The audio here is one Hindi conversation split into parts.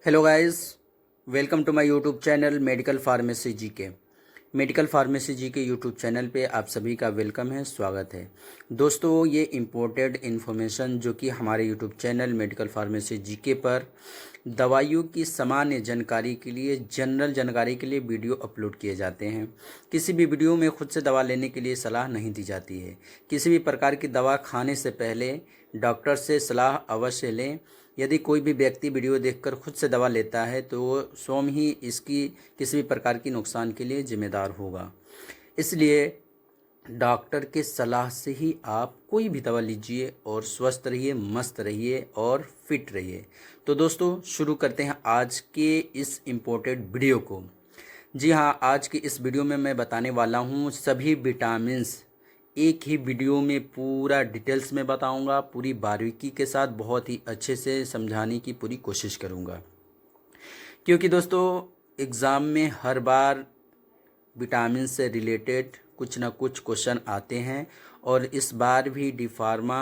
Hello guys, welcome to my YouTube channel medical pharmacy GK. Medical pharmacy GK YouTube channel पे आप सभी का वेलकम है, स्वागत है। दोस्तों, ये इम्पोर्टेड इन्फॉर्मेशन जो कि हमारे YouTube channel medical pharmacy GK पर दवाइयों की सामान्य जानकारी के लिए, जनरल जानकारी के लिए वीडियो अपलोड किए जाते हैं। किसी भी वीडियो में खुद से दवा लेने के लिए सलाह नहीं दी जाती है। किसी भी प्रकार की दवा खाने से पहले डॉक्टर से सलाह अवश्य लें। यदि कोई भी व्यक्ति वीडियो देखकर खुद से दवा लेता है तो वो स्वयं ही इसकी किसी भी प्रकार की नुकसान के लिए जिम्मेदार होगा। इसलिए डॉक्टर के सलाह से ही आप कोई भी दवा लीजिए और स्वस्थ रहिए, मस्त रहिए और फिट रहिए। तो दोस्तों, शुरू करते हैं आज के इस इम्पोर्टेंट वीडियो को। जी हाँ, आज की इस वीडियो में मैं बताने वाला हूँ सभी विटामिन्स एक ही वीडियो में पूरा डिटेल्स में बताऊंगा, पूरी बारीकी के साथ बहुत ही अच्छे से समझाने की पूरी कोशिश करूंगा। क्योंकि दोस्तों, एग्ज़ाम में हर बार विटामिन से रिलेटेड कुछ ना कुछ क्वेश्चन आते हैं और इस बार भी डी फार्मा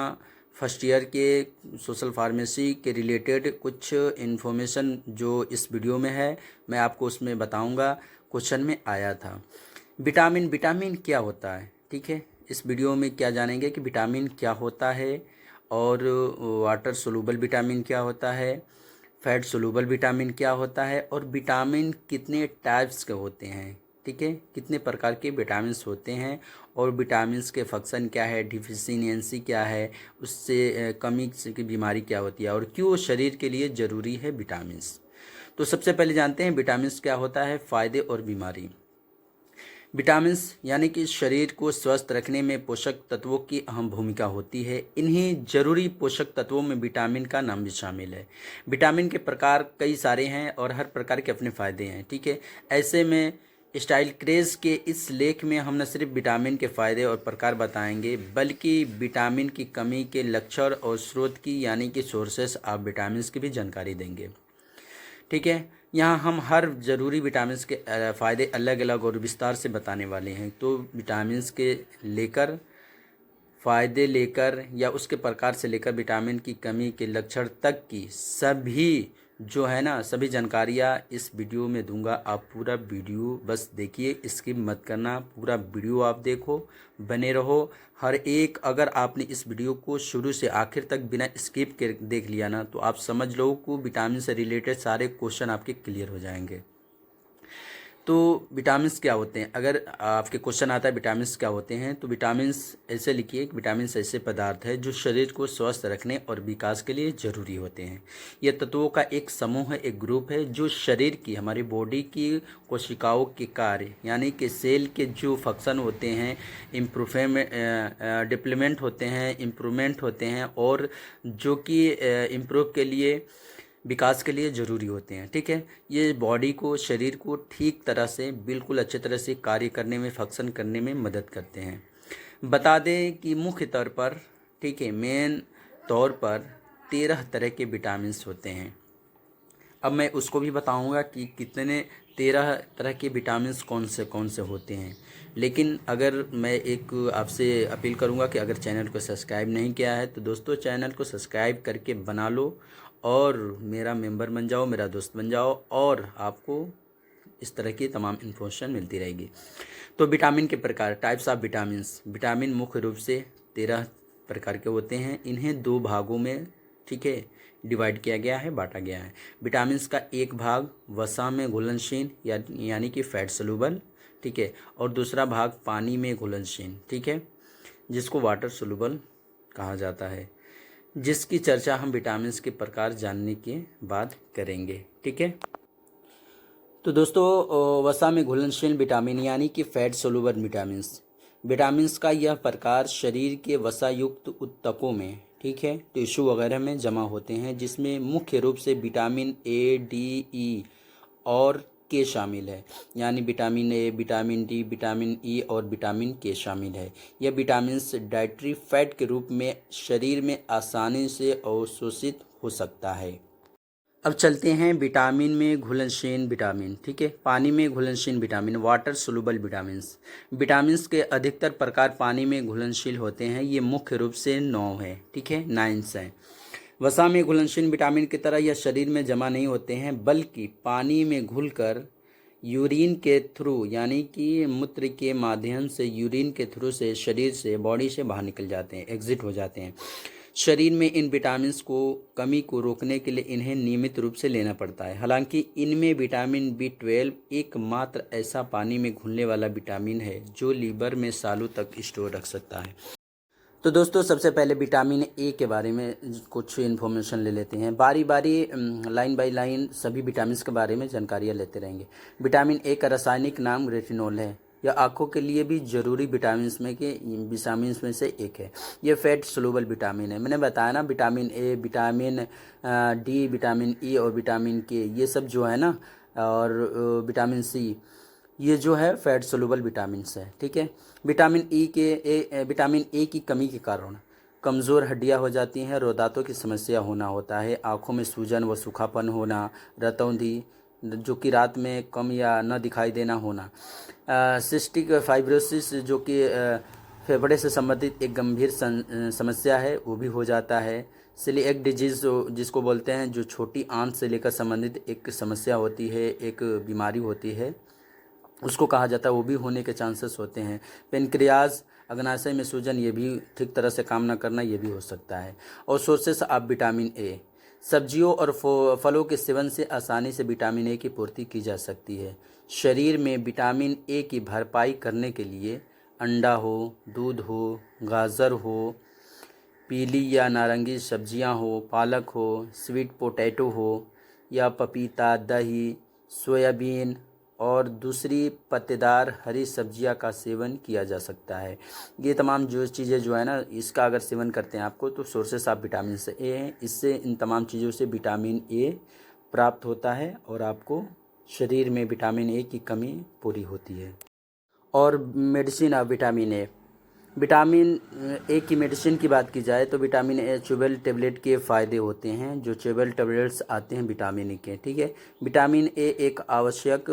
फर्स्ट ईयर के सोशल फार्मेसी के रिलेटेड कुछ इन्फॉर्मेशन जो इस वीडियो में है मैं आपको उसमें बताऊंगा। क्वेश्चन में आया था विटामिन क्या होता है। ठीक है, इस वीडियो में क्या जानेंगे कि विटामिन क्या होता है और वाटर सोलूबल विटामिन क्या होता है, फैट सोलूबल विटामिन क्या होता है और विटामिन कितने टाइप्स के होते हैं। ठीक है, कितने प्रकार के विटामिन्स होते हैं और विटामिन्स के फंक्शन क्या है, डिफिशियंसी क्या है, उससे कमी की बीमारी क्या होती है और क्यों शरीर के लिए ज़रूरी है विटामिन्स। तो सबसे पहले जानते हैं विटामिन्स क्या होता है, फ़ायदे और बीमारी। विटामिन्स यानी कि शरीर को स्वस्थ रखने में पोषक तत्वों की अहम भूमिका होती है। इन्हीं जरूरी पोषक तत्वों में विटामिन का नाम भी शामिल है। विटामिन के प्रकार कई सारे हैं और हर प्रकार के अपने फ़ायदे हैं। ठीक है, ऐसे में स्टाइल क्रेज के इस लेख में हम न सिर्फ विटामिन के फ़ायदे और प्रकार बताएंगे बल्कि विटामिन की कमी के लक्षण और स्रोत की यानी कि सोर्सेस ऑफ विटामिन की भी जानकारी देंगे। ठीक है, यहाँ हम हर ज़रूरी विटामिन्स के फ़ायदे अलग अलग और विस्तार से बताने वाले हैं। तो विटामिन्स के लेकर, फ़ायदे लेकर या उसके प्रकार से लेकर विटामिन की कमी के लक्षण तक की सभी जो है ना, सभी जानकारियाँ इस वीडियो में दूंगा। आप पूरा वीडियो बस देखिए, स्किप मत करना, पूरा वीडियो आप देखो, बने रहो। हर एक अगर आपने इस वीडियो को शुरू से आखिर तक बिना स्किप के देख लिया ना तो आप समझ लो कि विटामिन से रिलेटेड सारे क्वेश्चन आपके क्लियर हो जाएंगे। तो विटामिन्स क्या होते हैं, अगर आपके क्वेश्चन आता है विटामिन्स क्या होते हैं तो विटामिन्स ऐसे लिखिए कि विटामिन्स ऐसे पदार्थ है जो शरीर को स्वस्थ रखने और विकास के लिए ज़रूरी होते हैं। ये तत्वों का एक समूह है, एक ग्रुप है जो शरीर की, हमारी बॉडी की कोशिकाओं के कार्य यानी कि सेल के जो फंक्शन होते हैं, डिप्लीमेंट होते हैं, इम्प्रूवमेंट होते हैं और जो कि इम्प्रूव के लिए, विकास के लिए ज़रूरी होते हैं। ठीक है, ये बॉडी को, शरीर को ठीक तरह से, बिल्कुल अच्छे तरह से कार्य करने में, फंक्शन करने में मदद करते हैं। बता दें कि मुख्य तौर पर, ठीक है, मेन तौर पर 13 तरह के विटामिन्स होते हैं। अब मैं उसको भी बताऊंगा कि कितने 13 तरह के विटामिन्स कौन से होते हैं। लेकिन अगर मैं एक आपसे अपील करूंगा कि अगर चैनल को सब्सक्राइब नहीं किया है तो दोस्तों चैनल को सब्सक्राइब करके बना लो और मेरा मेंबर बन जाओ, मेरा दोस्त बन जाओ और आपको इस तरह की तमाम इन्फॉर्मेशन मिलती रहेगी। तो विटामिन के प्रकार, टाइप्स ऑफ विटामिन्स। विटामिन मुख्य रूप से 13 प्रकार के होते हैं। इन्हें 2 भागों में, ठीक है, डिवाइड किया गया है, बांटा गया है। विटामिन्स का एक भाग वसा में घुलनशील यानी कि फैट सोलूबल, ठीक है, और दूसरा भाग पानी में घुलनशील, ठीक है, जिसको वाटर सोलूबल कहा जाता है, जिसकी चर्चा हम विटामिन्स के प्रकार जानने के बाद करेंगे। ठीक है, तो दोस्तों, वसा में घुलनशील विटामिन यानी कि फैट सोलूबल विटामिन्स का यह प्रकार शरीर के वसा युक्त ऊतकों में, ठीक है, टिश्यू वगैरह में जमा होते हैं, जिसमें मुख्य रूप से विटामिन ए, डी, ई और के शामिल है। यानी vitamin A, vitamin D, vitamin E और विटामिन के शामिल है। यह विटामिन्स डाइटरी फैट के रूप में शरीर में आसानी से अवशोषित हो सकता है। अब चलते हैं विटामिन में घुलनशील विटामिन, ठीक है, पानी में घुलनशील विटामिन, वाटर सोलूबल विटामिन्स के अधिकतर प्रकार पानी में घुलनशील होते हैं। ये मुख्य रूप से 9 है, ठीक है, 9 हैं। वसा में घुलनशील विटामिन की तरह यह शरीर में जमा नहीं होते हैं, बल्कि पानी में घुलकर यूरिन के थ्रू यानी कि मूत्र के माध्यम से यूरिन के थ्रू से शरीर से बॉडी से बाहर निकल जाते हैं, एग्जिट हो जाते हैं। शरीर में इन विटामिन्स को कमी को रोकने के लिए इन्हें नियमित रूप से लेना पड़ता है। हालांकि इनमें विटामिन B12 एकमात्र ऐसा पानी में घुलने वाला विटामिन है जो लीवर में सालों तक स्टोर रख सकता है। तो दोस्तों सबसे पहले विटामिन ए के बारे में कुछ इन्फॉर्मेशन ले लेते हैं। बारी बारी लाइन बाय लाइन सभी विटामिन के बारे में जानकारियाँ लेते रहेंगे। विटामिन ए का रासायनिक नाम रेटिनॉल है। यह आँखों के लिए भी जरूरी विटामिन में से एक है। यह फैट सोलुबल विटामिन है। मैंने बताया ना, vitamin A, vitamin D, vitamin E और विटामिन के, ये सब जो है ना, और विटामिन सी, ये जो है फैट सोलुबल विटामिन्स है। ठीक है। विटामिन ए की कमी के कारण कमज़ोर हड्डियां हो जाती हैं, दांतों की समस्या होना होता है, आँखों में सूजन व सूखापन होना, रतौंधी जो कि रात में कम या न दिखाई देना होना, सिस्टिक फाइब्रोसिस जो कि फेफड़े से संबंधित एक गंभीर समस्या है, वो भी हो जाता है। सेलिएक डिजीज़ जिसको बोलते हैं, जो छोटी आंत से लेकर संबंधित एक समस्या होती है, एक बीमारी होती है, उसको कहा जाता है, वो भी होने के चांसेस होते हैं। पेनक्रियाज, अग्नाशय में सूजन, ये भी ठीक तरह से काम ना करना, ये भी हो सकता है। और सोर्सेस ऑफ विटामिन ए, सब्जियों और फलों के सेवन से आसानी से विटामिन ए की पूर्ति की जा सकती है। शरीर में विटामिन ए की भरपाई करने के लिए अंडा हो, दूध हो, गाजर हो, पीली या नारंगी सब्जियां हो, पालक हो, स्वीट पोटैटो हो, या पपीता, दही, सोयाबीन और दूसरी पत्तेदार हरी सब्जियां का सेवन किया जा सकता है। ये तमाम जो चीज़ें जो है ना, इसका अगर सेवन करते हैं आपको, तो सोर्सेस ऑफ विटामिन से ए हैं। इससे इन तमाम चीज़ों से विटामिन ए प्राप्त होता है और आपको शरीर में विटामिन ए की कमी पूरी होती है। और medicine of vitamin A, vitamin A की मेडिसिन की बात की जाए तो विटामिन ए च्यूबेबल टेबलेट के फ़ायदे होते हैं, जो च्यूबेबल टेबलेट्स आते हैं विटामिन ए के। ठीक है। विटामिन ए एक आवश्यक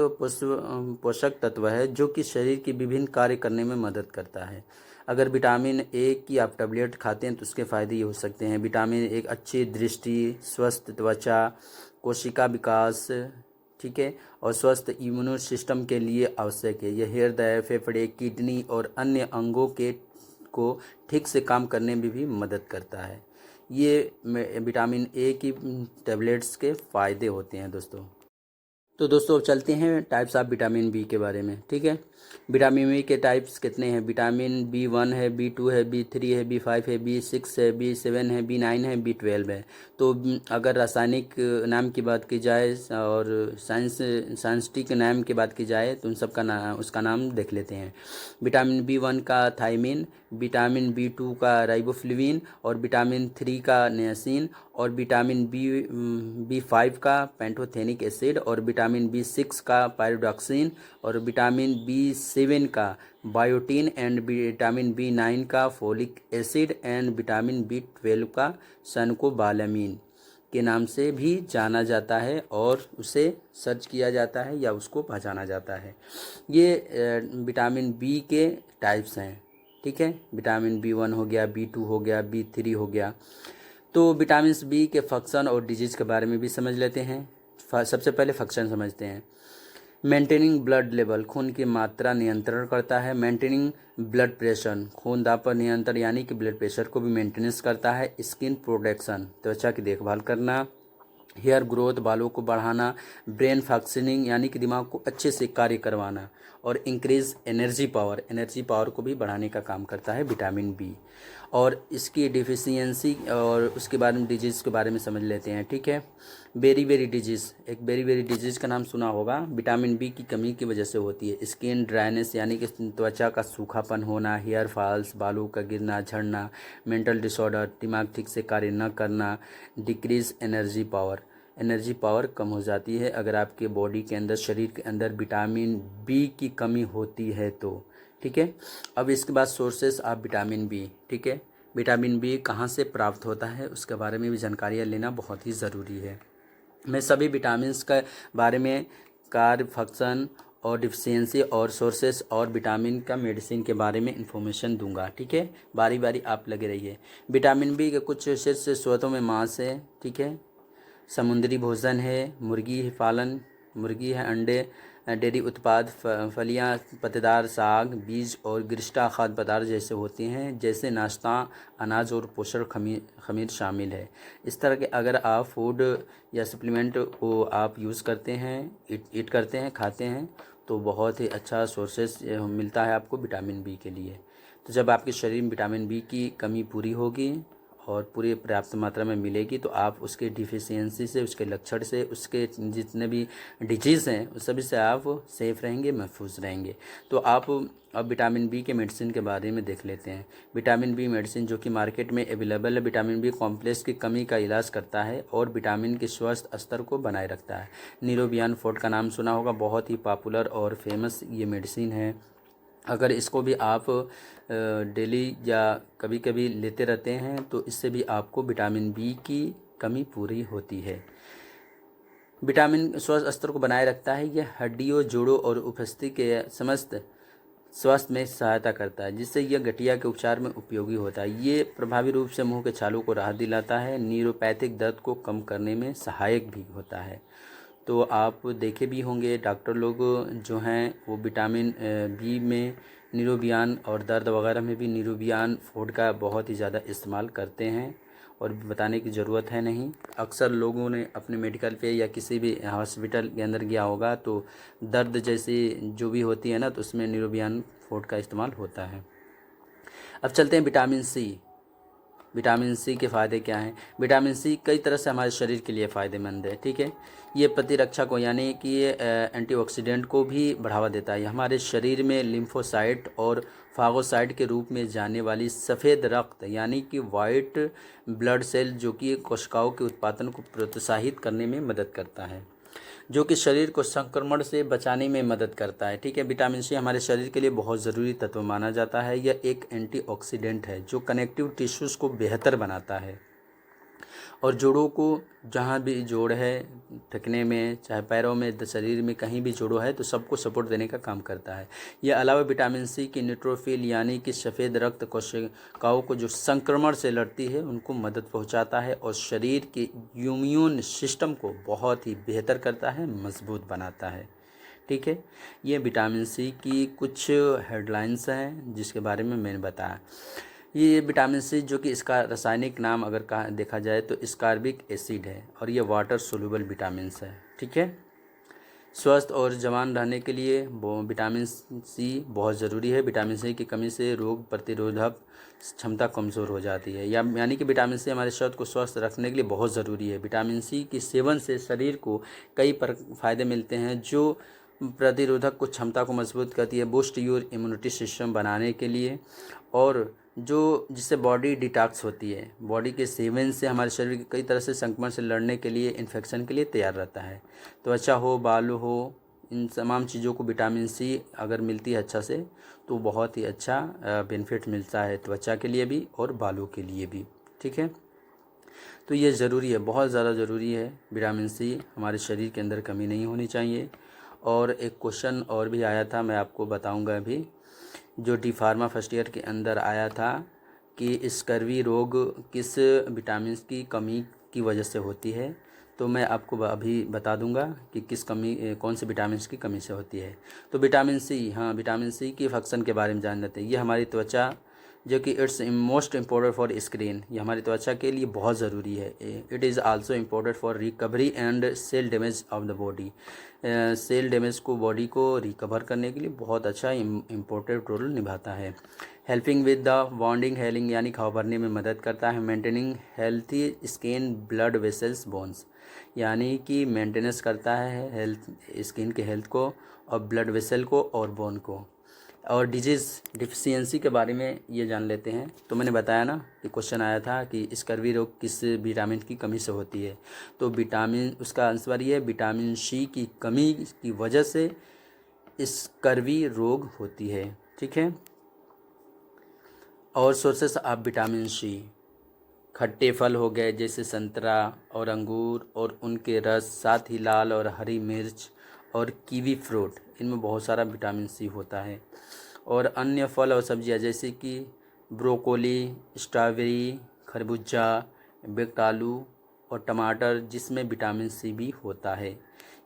पोषक तत्व है जो कि शरीर की विभिन्न कार्य करने में मदद करता है। अगर विटामिन ए की आप टेबलेट खाते हैं तो उसके फ़ायदे ये हो सकते हैं। विटामिन एक अच्छी दृष्टि, स्वस्थ त्वचा, कोशिका विकास, ठीक है, और स्वस्थ इम्यून सिस्टम के लिए आवश्यक है। यह हृदय, फेफड़े, किडनी और अन्य अंगों के को ठीक से काम करने में भी मदद करता है। ये विटामिन ए की टेबलेट्स के फ़ायदे होते हैं दोस्तों। तो दोस्तों अब चलते हैं टाइप्स ऑफ विटामिन बी के बारे में। ठीक है। विटामिन बी के टाइप्स कितने हैं? विटामिन B1 है, B2 है, B3 है, B5 है, B6 है, B7 है, B9 है, B12 है। तो अगर रासायनिक नाम की बात की जाए और साइंटिफिक नाम की बात की जाए तो उन सब का उसका नाम देख लेते हैं। विटामिन B1 का थायमिन, विटामिन B2 का राइबोफ्लेविन और विटामिन 3 का नियासिन और विटामिन B5 का पैंटोथेनिक एसिड और विटामिन B6 का पायरोडॉक्सिन और विटामिन B7 का बायोटीन एंड विटामिन B9 का folic acid and vitamin B12 का सनकोबालामीन के नाम से भी जाना जाता है और उसे सर्च किया जाता है या उसको पहचाना जाता है। ये विटामिन बी के टाइप्स हैं। ठीक है। विटामिन B1 हो गया, B2 हो गया, B3 हो गया। तो विटामिन बी के फंक्शन और डिजीज़ के बारे में भी समझ लेते हैं। सबसे पहले फंक्शन समझते हैं। मेंटेनिंग ब्लड लेवल, खून की मात्रा नियंत्रण करता है। मेंटेनिंग ब्लड प्रेशर, खून दाब पर नियंत्रण यानी कि ब्लड प्रेशर को भी मेंटेनेंस करता है। स्किन प्रोटेक्शन, त्वचा की देखभाल करना। हेयर ग्रोथ, बालों को बढ़ाना। ब्रेन फंक्शनिंग यानी कि दिमाग को अच्छे से कार्य करवाना। और इंक्रीज एनर्जी पावर को भी बढ़ाने का काम करता है विटामिन बी। और इसकी डिफिशियंसी और उसके बारे में डिजीज़ के बारे में समझ लेते हैं। ठीक है। बेरी डिजीज़, एक बेरी डिजीज़ का नाम सुना होगा, विटामिन बी की कमी की वजह से होती है। स्किन ड्राइनेस यानी कि त्वचा का सूखापन होना, हेयर फॉल्स, बालों का गिरना, झड़ना। मेंटल डिसऑर्डर, दिमाग ठीक से कार्य न करना। डिक्रीज एनर्जी पावर कम हो जाती है अगर आपके बॉडी के अंदर, शरीर के अंदर विटामिन बी की कमी होती है तो। ठीक है। अब इसके बाद सोर्सेस ऑफ विटामिन बी। ठीक है। विटामिन बी कहाँ से प्राप्त होता है उसके बारे में भी जानकारियाँ लेना बहुत ही ज़रूरी है। मैं सभी विटामिन्स के बारे में, कार्य, फंक्शन और डिफिशियंसी और सोर्सेस और विटामिन का मेडिसिन के बारे में इंफॉर्मेशन दूंगा। ठीक है, बारी बारी आप लगे रहिए। विटामिन बी के कुछ शीर्ष स्रोतों में मांस है, ठीक है, समुद्री भोजन है, मुर्गी है पालन, मुर्गी है, अंडे, डेयरी उत्पाद, फलियां, पत्तेदार साग, बीज और गिरष्टा खाद्य पदार्थ जैसे होते हैं, जैसे नाश्ता, अनाज और पोषण खमीर शामिल है। इस तरह के अगर आप फूड या सप्लीमेंट को आप यूज़ करते हैं, ईट करते हैं, खाते हैं, तो बहुत ही अच्छा सोर्सेस मिलता है आपको विटामिन बी के लिए। तो जब आपके शरीर में विटामिन बी की कमी पूरी होगी और पूरी पर्याप्त मात्रा में मिलेगी, तो आप उसके डिफिशियंसी से, उसके लक्षण से, उसके जितने भी डिजीज़ हैं उस सभी से आप सेफ रहेंगे, महफूज रहेंगे। तो आप अब विटामिन बी के मेडिसिन के बारे में देख लेते हैं। विटामिन बी मेडिसिन जो कि मार्केट में अवेलेबल है, विटामिन बी कॉम्प्लेक्स की कमी का इलाज करता है और विटामिन के स्वस्थ स्तर को बनाए रखता है। न्यूरोबियन फोर्ट का नाम सुना होगा, बहुत ही पॉपुलर और फेमस ये मेडिसिन है। अगर इसको भी आप डेली या कभी कभी लेते रहते हैं तो इससे भी आपको विटामिन बी की कमी पूरी होती है। विटामिन स्वस्थ स्तर को बनाए रखता है। यह हड्डियों, जोड़ों और उपस्थिति के समस्त स्वास्थ्य में सहायता करता है, जिससे यह गठिया के उपचार में उपयोगी होता है। ये प्रभावी रूप से मुंह के छालों को राहत दिलाता है, न्यूरोपैथिक दर्द को कम करने में सहायक भी होता है। तो आप देखे भी होंगे डॉक्टर लोग जो हैं वो विटामिन बी में न्यूरोबियन और दर्द वगैरह में भी न्यूरोबियन फोर्ट का बहुत ही ज़्यादा इस्तेमाल करते हैं और बताने की ज़रूरत है नहीं। अक्सर लोगों ने अपने मेडिकल पे या किसी भी हॉस्पिटल के अंदर गया होगा तो दर्द जैसी जो भी होती है ना, तो उसमें न्यूरोबियन फोर्ट का इस्तेमाल होता है। अब चलते हैं विटामिन सी। विटामिन सी के फ़ायदे क्या हैं? विटामिन सी कई तरह से हमारे शरीर के लिए फ़ायदेमंद है, ठीक है। ये प्रतिरक्षा को यानी कि ये एंटीऑक्सीडेंट को भी बढ़ावा देता है। हमारे शरीर में लिम्फोसाइट और फागोसाइट के रूप में जाने वाली सफ़ेद रक्त यानी कि वाइट ब्लड सेल जो कि कोशिकाओं के उत्पादन को प्रोत्साहित करने में मदद करता है, जो कि शरीर को संक्रमण से बचाने में मदद करता है, ठीक है। विटामिन सी हमारे शरीर के लिए बहुत ज़रूरी तत्व माना जाता है। यह एक एंटीऑक्सीडेंट है जो कनेक्टिव टिश्यूज़ को बेहतर बनाता है और जोड़ों को, जहाँ भी जोड़ है, थकने में, चाहे पैरों में, शरीर में कहीं भी जोड़ों है, तो सबको सपोर्ट देने का काम करता है। यह अलावा विटामिन सी की न्यूट्रोफिल यानी कि सफ़ेद रक्त कोशिकाओं को जो संक्रमण से लड़ती है उनको मदद पहुंचाता है और शरीर के इम्यून सिस्टम को बहुत ही बेहतर करता है, मजबूत बनाता है, ठीक है। ये विटामिन सी की कुछ हेडलाइंस हैं जिसके बारे में मैंने बताया। ये विटामिन सी जो कि इसका रासायनिक नाम अगर कहा देखा जाए तो स्कारबिक एसिड है और ये वाटर सोल्यूबल विटामिन है, ठीक है। स्वस्थ और जवान रहने के लिए विटामिन सी बहुत ज़रूरी है। विटामिन सी की कमी से रोग प्रतिरोधक क्षमता कमज़ोर हो जाती है, यानी कि विटामिन सी हमारे शरीर को स्वस्थ रखने के लिए बहुत ज़रूरी है। विटामिन सी के सेवन से शरीर को कई फ़ायदे मिलते हैं, जो प्रतिरोधक को क्षमता को मजबूत करती है, बूस्ट योर इम्यूनिटी सिस्टम बनाने के लिए, और जो जिससे बॉडी डिटॉक्स होती है। बॉडी के सेवन से हमारे शरीर के कई तरह से संक्रमण से लड़ने के लिए, इन्फेक्शन के लिए तैयार रहता है। त्वचा हो, बाल हो, इन तमाम चीज़ों को विटामिन सी अगर मिलती है अच्छा से तो बहुत ही अच्छा बेनिफिट मिलता है, त्वचा के लिए भी और बालों के लिए भी, ठीक है। तो ये ज़रूरी है, बहुत ज़्यादा ज़रूरी है। विटामिन सी हमारे शरीर के अंदर कमी नहीं होनी चाहिए। और एक क्वेश्चन और भी आया था, मैं आपको बताऊंगा अभी, जो डी फार्मा फर्स्ट ईयर के अंदर आया था कि स्कर्वी रोग किस विटामिन की कमी की वजह से होती है। तो मैं आपको अभी बता दूंगा कि कौन से विटामिन की कमी से होती है। तो विटामिन सी, हाँ, विटामिन सी की फंक्शन के बारे में जान लेते हैं। ये हमारी त्वचा, जो कि it's most important for skin, ये हमारी त्वचा के लिए बहुत ज़रूरी है। It is also important for recovery and cell damage of the body. Cell damage को, बॉडी को रिकवर करने के लिए बहुत अच्छा इम्पोर्टेंट रोल निभाता है। Helping with the bonding, healing यानी घाव भरने में मदद करता है। Maintaining healthy skin, blood vessels, bones, यानी कि मेंटेनेंस करता है हेल्थ, स्किन के हेल्थ को और ब्लड वेसल को और बोन को। और डिजीज़ डिफिशियंसी के बारे में ये जान लेते हैं। तो मैंने बताया ना कि क्वेश्चन आया था कि स्कर्वी रोग किस विटामिन की कमी से होती है। तो विटामिन, उसका आंसर ये है, विटामिन सी की कमी की वजह से स्कर्वी रोग होती है, ठीक है। और सोर्सेस ऑफ विटामिन सी, खट्टे फल हो गए जैसे संतरा और अंगूर और उनके रस, साथ ही लाल और हरी मिर्च और कीवी फ्रूट, इनमें बहुत सारा विटामिन सी होता है। और अन्य फल और सब्जियां जैसे कि ब्रोकोली, स्ट्रॉबेरी, खरबूजा, बेक्ड आलू और टमाटर, जिसमें विटामिन सी भी होता है।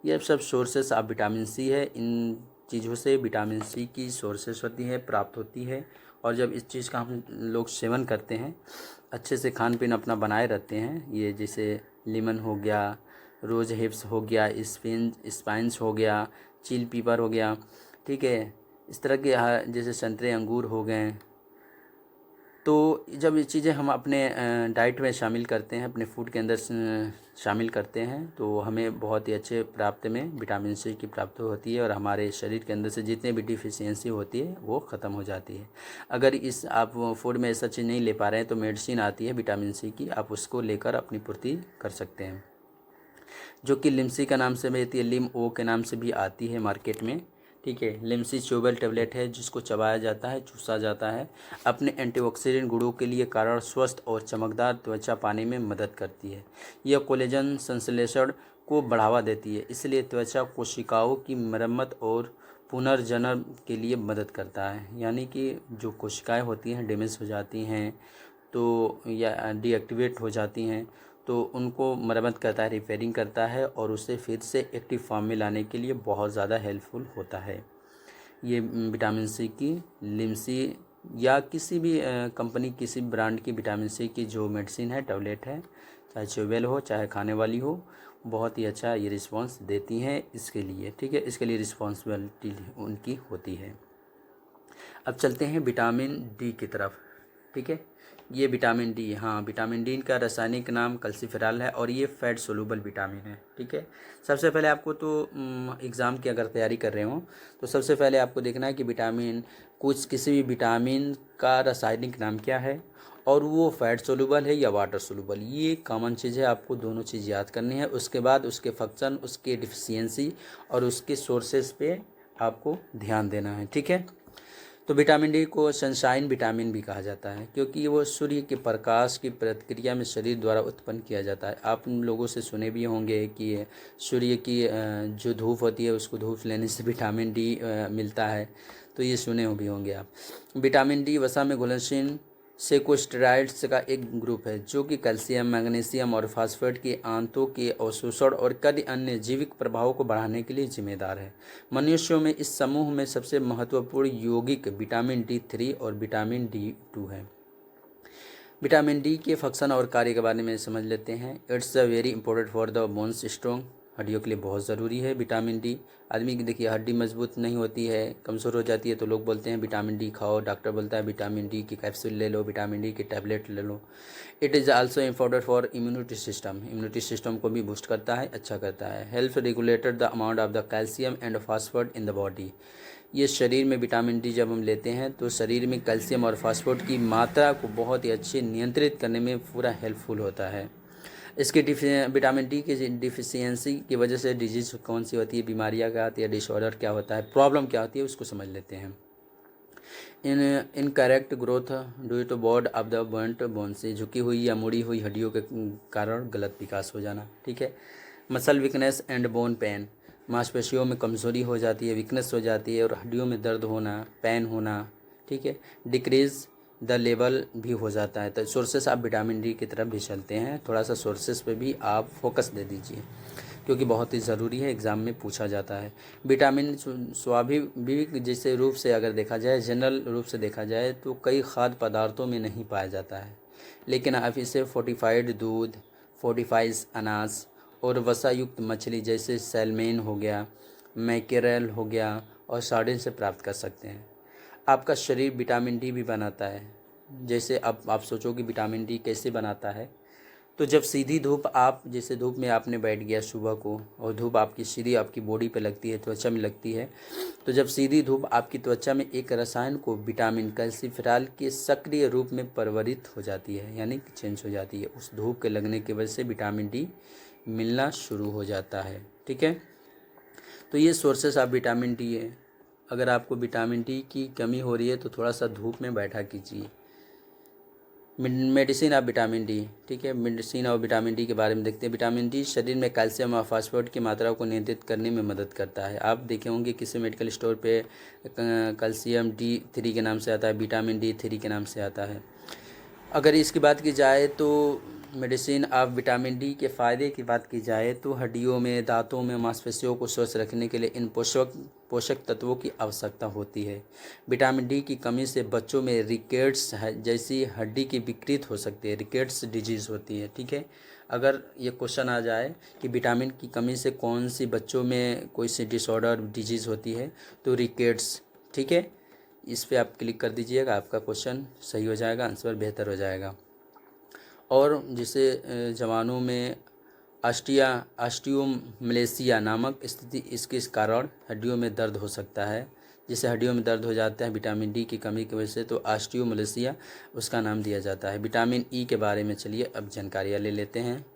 ये सब सोर्सेस ऑफ विटामिन सी है। इन चीज़ों से विटामिन सी की सोर्सेस होती है, प्राप्त होती है। और जब इस चीज़ का हम लोग सेवन करते हैं, अच्छे से खान पीन अपना बनाए रहते हैं, ये जैसे लेमन हो गया, रोज़ हिप्स हो गया, स्पाइंस हो गया, चिल पीपर हो गया, ठीक है, इस तरह के जैसे संतरे अंगूर हो गए, तो जब ये चीज़ें हम अपने डाइट में शामिल करते हैं, अपने फूड के अंदर शामिल करते हैं, तो हमें बहुत ही अच्छे प्राप्त में विटामिन सी की प्राप्ति होती है और हमारे शरीर के अंदर से जितने भी डिफिशियंसी होती है वो ख़त्म हो जाती है। अगर इस आप फूड में ऐसा चीज़ नहीं ले पा रहे हैं तो मेडिसिन आती है विटामिन सी की, आप उसको लेकर अपनी पूर्ति कर सकते हैं, जो कि लिमसी का नाम से रहती है, लिम ओ के नाम से भी आती है मार्केट में, ठीक है। लिमसी च्यूबल टेबलेट है जिसको चबाया जाता है, चूसा जाता है। अपने एंटीऑक्सीडेंट गुणों के लिए कारण स्वस्थ और चमकदार त्वचा पाने में मदद करती है। यह कोलेजन संश्लेषण को बढ़ावा देती है, इसलिए त्वचा कोशिकाओं की मरम्मत और पुनर्जनन के लिए मदद करता है। यानी कि जो कोशिकाएं होती हैं डैमेज हो जाती हैं तो या डीएक्टिवेट हो जाती हैं, तो उनको मरम्मत करता है, रिपेयरिंग करता है और उसे फिर से एक्टिव फॉर्म में लाने के लिए बहुत ज़्यादा हेल्पफुल होता है। ये विटामिन सी की लिमसी या किसी भी कंपनी, किसी ब्रांड की विटामिन सी की जो मेडिसिन है, टैबलेट है, चाहे च्यूबेल हो चाहे खाने वाली हो, बहुत ही अच्छा ये रिस्पॉन्स देती हैं इसके लिए, ठीक है। इसके लिए रिस्पॉन्सिबिलिटी उनकी होती है। अब चलते हैं विटामिन डी की तरफ, ठीक है। ये विटामिन डी, हाँ, विटामिन डी का रासायनिक नाम कल्सीफेरॉल है और ये फैट सोलूबल विटामिन है, ठीक है। सबसे पहले आपको तो एग्ज़ाम की अगर तैयारी कर रहे हो तो सबसे पहले आपको देखना है कि किसी भी विटामिन का रासायनिक नाम क्या है और वो फैट सोलूबल है या वाटर सोलूबल। ये कॉमन चीज़ है, आपको दोनों चीज़ याद करनी है। उसके बाद उसके फंक्शन, उसके डिफिशियंसी और उसके सोर्सेज पे आपको ध्यान देना है, ठीक है। तो विटामिन डी को सनशाइन विटामिन भी कहा जाता है क्योंकि वो सूर्य के प्रकाश की प्रतिक्रिया में शरीर द्वारा उत्पन्न किया जाता है। आप उन लोगों से सुने भी होंगे कि सूर्य की जो धूप होती है उसको धूप लेने से विटामिन डी मिलता है, तो ये सुने भी होंगे आप। विटामिन डी वसा में घुलनशील सेकोस्टेरॉइड्स का एक ग्रुप है जो कि कैल्शियम, मैग्नीशियम और फास्फेट के आंतों के अवशोषण और कई अन्य जैविक प्रभावों को बढ़ाने के लिए जिम्मेदार है। मनुष्यों में इस समूह में सबसे महत्वपूर्ण यौगिक विटामिन D3 और विटामिन D2 है। विटामिन डी के फंक्शन और कार्य के बारे में समझ लेते हैं। It's a very important for the bones strong, हड्डियों के लिए बहुत ज़रूरी है विटामिन डी। आदमी की देखिए हड्डी मजबूत नहीं होती है, कमज़ोर हो जाती है, तो लोग बोलते हैं विटामिन डी खाओ, डॉक्टर बोलता है विटामिन डी की कैप्सूल ले लो, विटामिन डी की टैबलेट ले लो। It is also important for immunity system को भी बूस्ट करता है, अच्छा करता है। Help regulated the amount of the calcium and phosphorate in the body. ये शरीर में विटामिन डी जब हम लेते हैं तो शरीर में कैल्शियम और फास्फोरेट की मात्रा को बहुत ही अच्छे नियंत्रित करने में पूरा हेल्पफुल होता है। इसके विटामिन डी की डिफिशियंसी की वजह से डिजीज़ कौन सी होती है, बीमारियाँ क्या आती है, डिसऑर्डर क्या होता है, प्रॉब्लम क्या होती है, उसको समझ लेते हैं। Incorrect growth due to bowed of the burnt bone, से झुकी हुई या मुड़ी हुई हड्डियों के कारण गलत विकास हो जाना, ठीक है। Muscle weakness and bone pen, मांसपेशियों में कमज़ोरी हो जाती है, वीकनेस हो जाती है और हड्डियों में दर्द होना, पेन होना, ठीक है। डिक्रीज द लेवल भी हो जाता है। तो सोर्सेस आप विटामिन डी की तरफ भी चलते हैं, थोड़ा सा सोर्सेस पे भी आप फोकस दे दीजिए क्योंकि बहुत ही ज़रूरी है, एग्ज़ाम में पूछा जाता है। विटामिन स्वाभाविक जैसे रूप से अगर देखा जाए, जनरल रूप से देखा जाए तो कई खाद्य पदार्थों में नहीं पाया जाता है, लेकिन आप इसे फोर्टिफाइड दूध, फोर्टिफाइड अनाज और वसा युक्त मछली जैसे सैल्मन हो गया, मैकेरल हो गया और सार्डिन से प्राप्त कर सकते हैं। आपका शरीर विटामिन डी भी बनाता है। जैसे अब आप सोचो कि विटामिन डी कैसे बनाता है, तो जब सीधी धूप, आप जैसे धूप में आपने बैठ गया सुबह को और धूप आपकी सीधी आपकी बॉडी पे लगती है, त्वचा में लगती है, तो जब सीधी धूप आपकी त्वचा में एक रसायन को विटामिन कैल्सीफेरॉल के सक्रिय रूप में परिवर्तित हो जाती है, यानी कि चेंज हो जाती है। उस धूप के लगने की वजह से विटामिन डी मिलना शुरू हो जाता है, ठीक है। तो ये सोर्सेस आप विटामिन डी है। अगर आपको विटामिन डी की कमी हो रही है तो थोड़ा सा धूप में बैठा कीजिए, मेडिसिन ऑफ विटामिन डी। ठीक है, मेडिसिन ऑफ विटामिन डी के बारे में देखते हैं। विटामिन डी शरीर में कैल्शियम और फास्फोरेट की मात्रा को नियंत्रित करने में मदद करता है। आप देखे होंगे किसी मेडिकल स्टोर पे कैल्शियम D3 के नाम से आता है, विटामिन D3 के नाम से आता है। अगर इसकी बात की जाए तो मेडिसिन ऑफ विटामिन डी के फ़ायदे की बात की जाए तो हड्डियों में, दांतों में, मांसपेशियों को स्वस्थ रखने के लिए इन पोषक तत्वों की आवश्यकता होती है। विटामिन डी की कमी से बच्चों में रिकेट्स जैसी हड्डी की विकृत हो सकती है, रिकेट्स डिजीज़ होती है। ठीक है, अगर ये क्वेश्चन आ जाए कि विटामिन की कमी से कौन सी बच्चों में कोई सी डिसऑर्डर डिजीज़ होती है तो रिकेट्स। ठीक है, इस पे आप क्लिक कर दीजिएगा, आपका क्वेश्चन सही हो जाएगा, आंसर बेहतर हो जाएगा। और जिसे जवानों में ऑस्टियोमलेसिया नामक स्थिति, इसके कारण हड्डियों में दर्द हो सकता है। जिसे हड्डियों में दर्द हो जाता है विटामिन डी की कमी की वजह से, तो ऑस्टियोमलेसिया उसका नाम दिया जाता है। विटामिन ई के बारे में चलिए अब जानकारियाँ ले लेते हैं।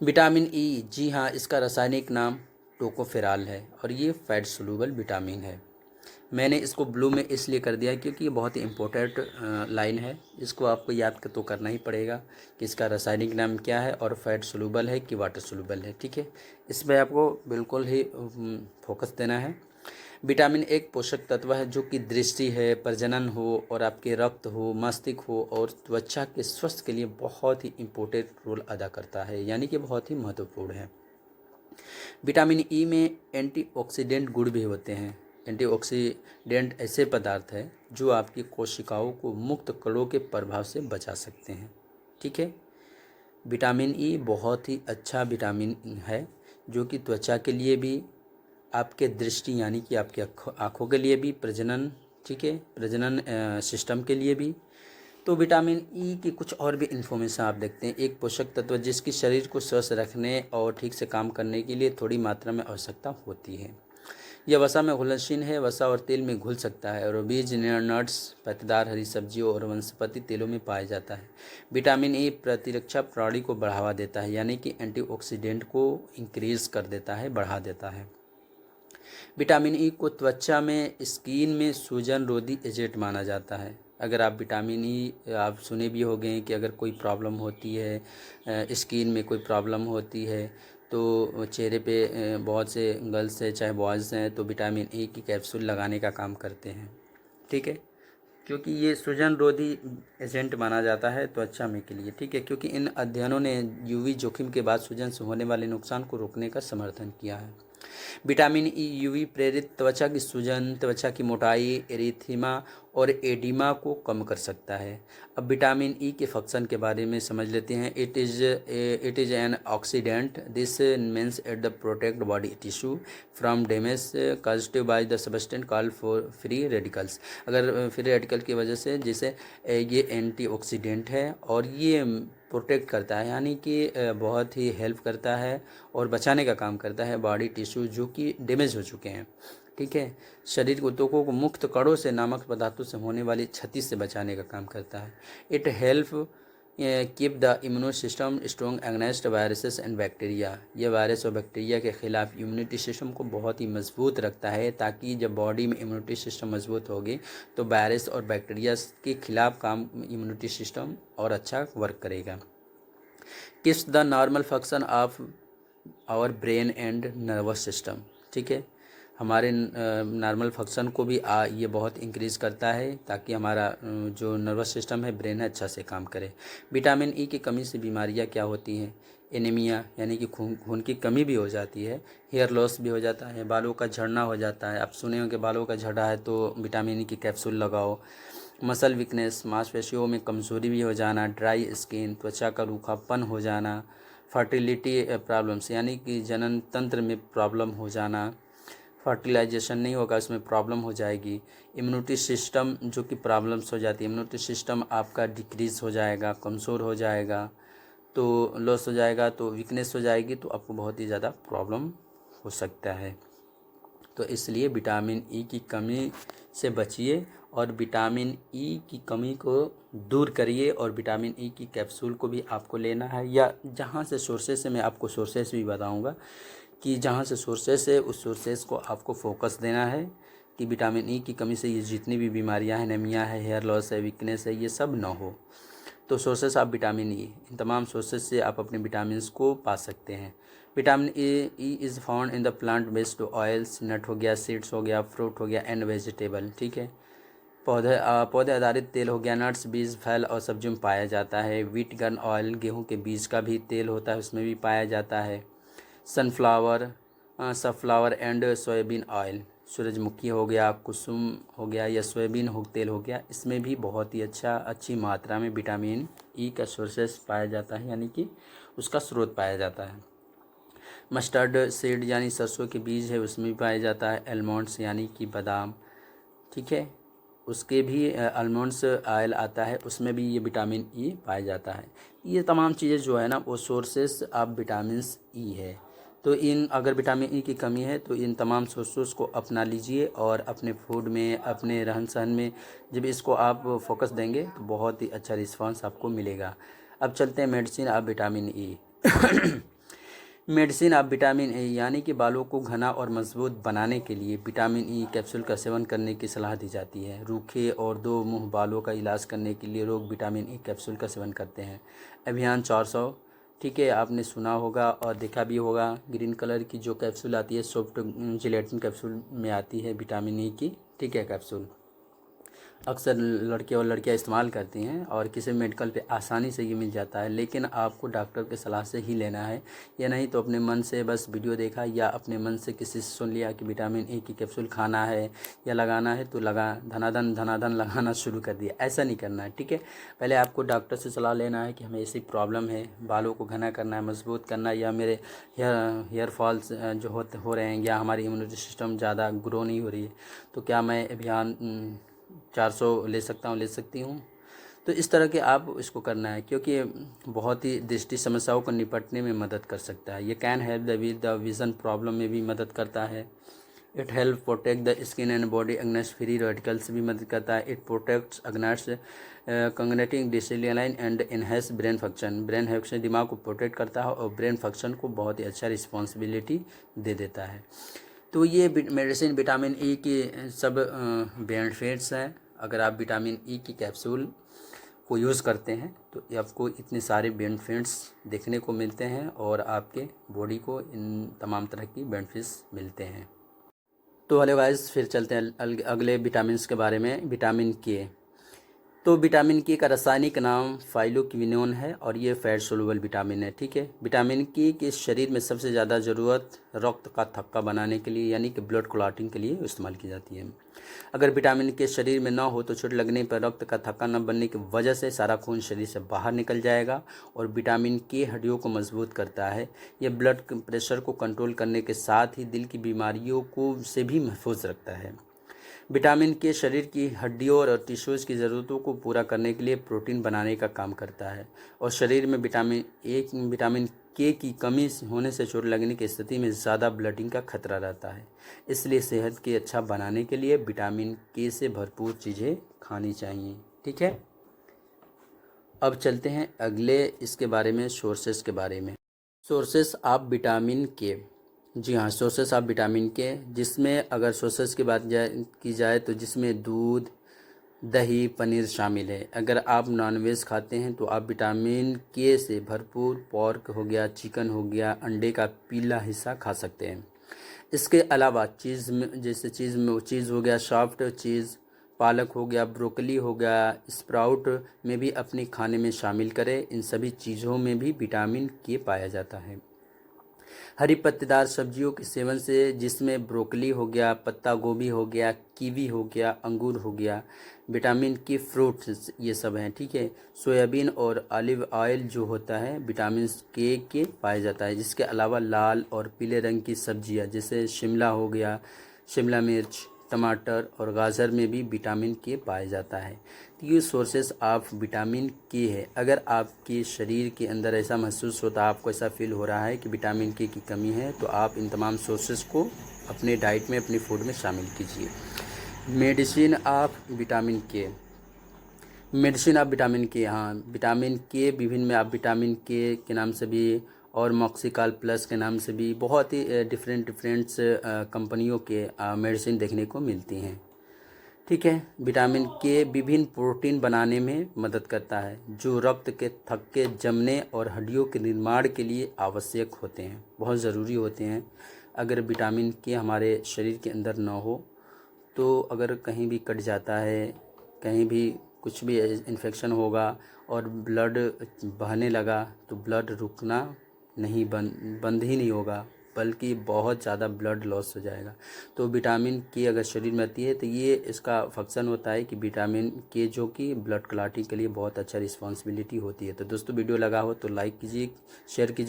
विटामिन ई, जी हाँ, इसका रासायनिक नाम टोकोफेरॉल है और ये फैट सोल्यूबल विटामिन है। मैंने इसको ब्लू में इसलिए कर दिया क्योंकि ये बहुत ही इम्पोर्टेंट लाइन है। इसको आपको याद तो करना ही पड़ेगा कि इसका रासायनिक नाम क्या है और फैट सोल्यूबल है कि वाटर सोल्यूबल है। ठीक है, इस पर आपको बिल्कुल ही फोकस देना है। विटामिन एक पोषक तत्व है जो कि दृष्टि है, प्रजनन हो और आपके रक्त हो, मस्तिष्क हो और त्वचा के स्वास्थ्य के लिए बहुत ही इम्पोर्टेंट रोल अदा करता है, यानी कि बहुत ही महत्वपूर्ण है। विटामिन ई में एंटीऑक्सीडेंट गुण भी होते हैं। एंटीऑक्सीडेंट ऐसे पदार्थ है जो आपकी कोशिकाओं को मुक्त कणों के प्रभाव से बचा सकते हैं। ठीक है, विटामिन ई बहुत ही अच्छा विटामिन है जो कि त्वचा के लिए भी, आपके दृष्टि यानी कि आपके आँखों के लिए भी, प्रजनन, ठीक है, प्रजनन सिस्टम के लिए भी। तो विटामिन ई की कुछ और भी इन्फॉर्मेशन आप देखते हैं। एक पोषक तत्व जिसकी शरीर को स्वस्थ रखने और ठीक से काम करने के लिए थोड़ी मात्रा में आवश्यकता होती है। यह वसा में घुलनशील है, वसा और तेल में घुल सकता है और बीज, नट्स, पत्तेदार हरी सब्जियों और वनस्पति तेलों में पाया जाता है। विटामिन ई प्रतिरक्षा प्रणाली को बढ़ावा देता है, यानी कि एंटीऑक्सीडेंट को इंक्रीज कर देता है, बढ़ा देता है। विटामिन ई को त्वचा में, स्किन में सूजन रोधी एजेंट माना जाता है। अगर आप विटामिन ई, आप सुने भी होंगे कि अगर कोई प्रॉब्लम होती है, स्किन में कोई प्रॉब्लम होती है तो चेहरे पे बहुत से गर्ल्स हैं चाहे बॉयज़ हैं तो विटामिन ई की कैप्सूल लगाने का काम करते हैं। ठीक है, क्योंकि ये सूजन रोधी एजेंट माना जाता है त्वचा में के लिए। ठीक है, क्योंकि इन अध्ययनों ने यूवी जोखिम के बाद सूजन से होने वाले नुकसान को रोकने का समर्थन किया है। विटामिन ई यूवी प्रेरित त्वचा की सूजन, त्वचा की मोटाई, एरिथीमा और एडिमा को कम कर सकता है। अब विटामिन ई के फंक्शन के बारे में समझ लेते हैं। It is an oxidant. This means it the protect body tissue from damage caused by the substance called for free radicals. अगर फ्री रेडिकल की वजह से, जिसे ये एंटीऑक्सीडेंट है और ये प्रोटेक्ट करता है, यानी कि बहुत ही हेल्प करता है और बचाने का काम करता है बॉडी टिश्यू जो कि डैमेज हो चुके हैं। ठीक है, शरीर को ऊतकों को मुक्त कणों से, नामक पदार्थों से होने वाली क्षति से बचाने का काम करता है। It help keep the immuno system strong against viruses and bacteria. ये वायरस और बैक्टीरिया के खिलाफ इम्यूनिटी सिस्टम को बहुत ही मजबूत रखता है, ताकि जब बॉडी में इम्यूनिटी सिस्टम मजबूत होगी तो वायरस और बैक्टीरिया के खिलाफ काम इम्यूनिटी सिस्टम और अच्छा वर्क करेगा। Keeps the normal function of our brain and nervous system. ठीक है, हमारे नॉर्मल फंक्शन को भी ये बहुत इंक्रीज़ करता है ताकि हमारा जो नर्वस सिस्टम है, ब्रेन है, अच्छा से काम करे। विटामिन ई की कमी से बीमारियां क्या होती हैं? एनीमिया, यानी कि खून की कमी भी हो जाती है। हेयर लॉस भी हो जाता है, बालों का झड़ना हो जाता है। आप सुने हो कि बालों का झड़ा है तो विटामिन ई की कैप्सूल लगाओ। मसल वीकनेस, मांसपेशियों में कमज़ोरी भी हो जाना। ड्राई स्किन, त्वचा का रूखापन हो जाना। फर्टिलिटी प्रॉब्लम्स, यानी कि जनन तंत्र में प्रॉब्लम हो जाना। फर्टिलाइजेशन नहीं होगा, उसमें प्रॉब्लम हो जाएगी। इम्यूनिटी सिस्टम जो कि प्रॉब्लम्स हो जाती है, इम्यूनिटी सिस्टम आपका डिक्रीज़ हो जाएगा, कमज़ोर हो जाएगा, तो लॉस हो जाएगा, तो वीकनेस हो जाएगी, तो आपको बहुत ही ज़्यादा प्रॉब्लम हो सकता है। तो इसलिए विटामिन ई की कमी से बचिए और विटामिन ई की कमी को दूर करिए। और विटामिन ई की कैप्सूल को भी आपको लेना है, या जहाँ से सोर्सेस से, मैं आपको सोर्सेस भी बताऊँगा कि जहाँ से सोर्सेस है उस सोर्सेस को आपको फोकस देना है कि विटामिन ई की कमी से ये जितनी भी बीमारियां हैं, एनीमिया है, हेयर लॉस है, वीकनेस है, ये सब ना हो। तो सोर्सेस ऑफ विटामिन ई, इन तमाम सोर्सेस से आप अपने विटामिन को पा सकते हैं। Vitamin E is found in the plant based oils, nut हो गया, सीड्स हो गया, फ्रूट हो गया एंड वेजिटेबल, ठीक है। पौधे आधारित तेल हो गया, नट्स, बीज, फल और सब्जियों में पाया जाता है। व्हीट गन ऑयल, गेहूं के बीज का भी तेल होता है, उसमें भी पाया जाता है। सनफ्लावर एंड सोयाबीन ऑयल, सूरजमुखी हो गया, कुसुम हो गया या सोयाबीन हो तेल हो गया, इसमें भी बहुत ही अच्छी मात्रा में विटामिन ई का सोर्सेस पाया जाता है, यानी कि उसका स्रोत पाया जाता है। मस्टर्ड सीड यानी सरसों के बीज है, उसमें भी पाया जाता है। आलमंड्स यानी कि बादाम, ठीक है, उसके भी आलमंड्स ऑयल आता है, उसमें भी ये विटामिन ई पाया जाता है। ये तमाम चीज़ें जो है ना वो सोर्सेस ऑफ विटामिन ई है। तो इन अगर विटामिन ई की कमी है तो इन तमाम सोर्सेस को अपना लीजिए और अपने फूड में, अपने रहन सहन में जब इसको आप फोकस देंगे तो बहुत ही अच्छा रिस्पांस आपको मिलेगा। अब चलते हैं medicine of vitamin E. Medicine of vitamin E यानी कि बालों को घना और मजबूत बनाने के लिए विटामिन ई कैप्सूल का सेवन करने की सलाह दी जाती है। रूखे और दो मुंह बालों का इलाज करने के लिए लोग विटामिन ई कैप्सूल का सेवन करते हैं। अभियान 400, ठीक है, आपने सुना होगा और देखा भी होगा। ग्रीन कलर की जो कैप्सूल आती है, सॉफ्ट जिलेटिन कैप्सूल में आती है विटामिन ई की, ठीक है, कैप्सूल अक्सर लड़के और लड़कियां इस्तेमाल करती हैं और किसी मेडिकल पे आसानी से ये मिल जाता है, लेकिन आपको डॉक्टर की सलाह से ही लेना है। या नहीं तो अपने मन से बस वीडियो देखा या अपने मन से किसी से सुन लिया कि विटामिन ए की कैप्सूल खाना है या लगाना है तो धनाधन लगाना शुरू कर दिया। ऐसा नहीं करना है, ठीक है। पहले आपको डॉक्टर से सलाह लेना है कि हमें ऐसी प्रॉब्लम है, बालों को घना करना है, मजबूत करना है, या मेरे हेयर फॉल्स जो हो रहे हैं, या हमारी इम्यूनिटी सिस्टम ज़्यादा ग्रो नहीं हो रही है, तो क्या मैं अभियान 400 ले सकती हूँ। तो इस तरह के आप इसको करना है, क्योंकि बहुत ही दृष्टि समस्याओं को निपटने में मदद कर सकता है। ये can help the vision problem में भी मदद करता है। It help protect the skin and body against free radicals से भी मदद करता है। इट प्रोटेक्ट्स अगेंस्ट कंगनेटिंग डिसिलियलाइन एंड इनहेंस ब्रेन फंक्शन दिमाग को प्रोटेक्ट करता है और ब्रेन फंक्शन को बहुत ही अच्छा रिस्पॉन्सिबिलिटी दे देता है। तो ये मेडिसिन विटामिन ई की सब बेनिफिट्स हैं। अगर आप विटामिन ई की कैप्सूल को यूज़ करते हैं तो आपको इतने सारे बेनिफिट्स देखने को मिलते हैं और आपके बॉडी को इन तमाम तरह की बेनिफिट्स मिलते हैं। तो हेलो गाइस, फिर चलते हैं अगले विटामिन के बारे में। विटामिन के, तो विटामिन के का रासायनिक नाम फाइलोक्विनोन है और ये फैट सोलुबल विटामिन है, ठीक है। विटामिन के शरीर में सबसे ज़्यादा ज़रूरत रक्त का थक्का बनाने के लिए, यानी कि ब्लड क्लॉटिंग के लिए इस्तेमाल की जाती है। अगर विटामिन के शरीर में ना हो तो चोट लगने पर रक्त का थक्का न बनने की वजह से सारा खून शरीर से बाहर निकल जाएगा। और विटामिन के हड्डियों को मजबूत करता है। यह ब्लड प्रेशर को कंट्रोल करने के साथ ही दिल की बीमारियों को से भी महफूज रखता है। विटामिन के शरीर की हड्डियों और टिश्यूज़ की ज़रूरतों को पूरा करने के लिए प्रोटीन बनाने का काम करता है। और शरीर में विटामिन के की कमी होने से चोट लगने की स्थिति में ज़्यादा ब्लीडिंग का खतरा रहता है। इसलिए सेहत के अच्छा बनाने के लिए विटामिन के से भरपूर चीज़ें खानी चाहिए, ठीक है। अब चलते हैं अगले इसके बारे में, सोर्सेस के बारे में। सोर्सेस ऑफ विटामिन के, जी हाँ, सोर्सेस ऑफ विटामिन के, जिसमें अगर सोर्सेस की बात की जाए तो जिसमें दूध, दही, पनीर शामिल है। अगर आप नॉनवेज खाते हैं तो आप विटामिन के से भरपूर पोर्क हो गया, चिकन हो गया, अंडे का पीला हिस्सा खा सकते हैं। इसके अलावा चीज़ में, जैसे चीज़ हो गया, सॉफ्ट चीज़, पालक हो गया, ब्रोकली हो गया, स्प्राउट में भी अपने खाने में शामिल करें। इन सभी चीज़ों में भी विटामिन के पाया जाता है। हरी पत्तेदार सब्जियों के सेवन से, जिसमें ब्रोकली हो गया, पत्ता गोभी हो गया, कीवी हो गया, अंगूर हो गया, विटामिन के फ्रूट्स ये सब हैं, ठीक है। सोयाबीन और ऑलिव ऑयल जो होता है विटामिन के पाया जाता है। जिसके अलावा लाल और पीले रंग की सब्जियां जैसे शिमला हो गया, शिमला मिर्च, टमाटर और गाजर में भी विटामिन के पाया जाता है। तो ये सोर्सेस ऑफ विटामिन के है। अगर आपके शरीर के अंदर ऐसा महसूस होता है, आपको ऐसा फील हो रहा है कि विटामिन के की कमी है, तो आप इन तमाम सोर्सेस को अपने डाइट में, अपनी फूड में शामिल कीजिए। मेडिसिन ऑफ विटामिन के, हाँ, विटामिन के विभिन्न में आप विटामिन के नाम से भी और मॉक्सिकाल प्लस के नाम से भी बहुत ही डिफरेंट कंपनियों के मेडिसिन देखने को मिलती हैं, ठीक है। विटामिन के विभिन्न प्रोटीन बनाने में मदद करता है जो रक्त के थक्के जमने और हड्डियों के निर्माण के लिए आवश्यक होते हैं, बहुत ज़रूरी होते हैं। अगर विटामिन के हमारे शरीर के अंदर ना हो तो अगर कहीं भी कट जाता है, कहीं भी कुछ भी इन्फेक्शन होगा और ब्लड बहने लगा तो ब्लड रुकना नहीं, बंद ही नहीं होगा, बल्कि बहुत ज़्यादा ब्लड लॉस हो जाएगा। तो विटामिन के अगर शरीर में आती है तो ये इसका फंक्शन होता है कि विटामिन के जो कि ब्लड क्लॉटिंग के लिए बहुत अच्छा रिस्पॉन्सिबिलिटी होती है। तो दोस्तों वीडियो लगा हो तो लाइक कीजिए, शेयर कीजिए।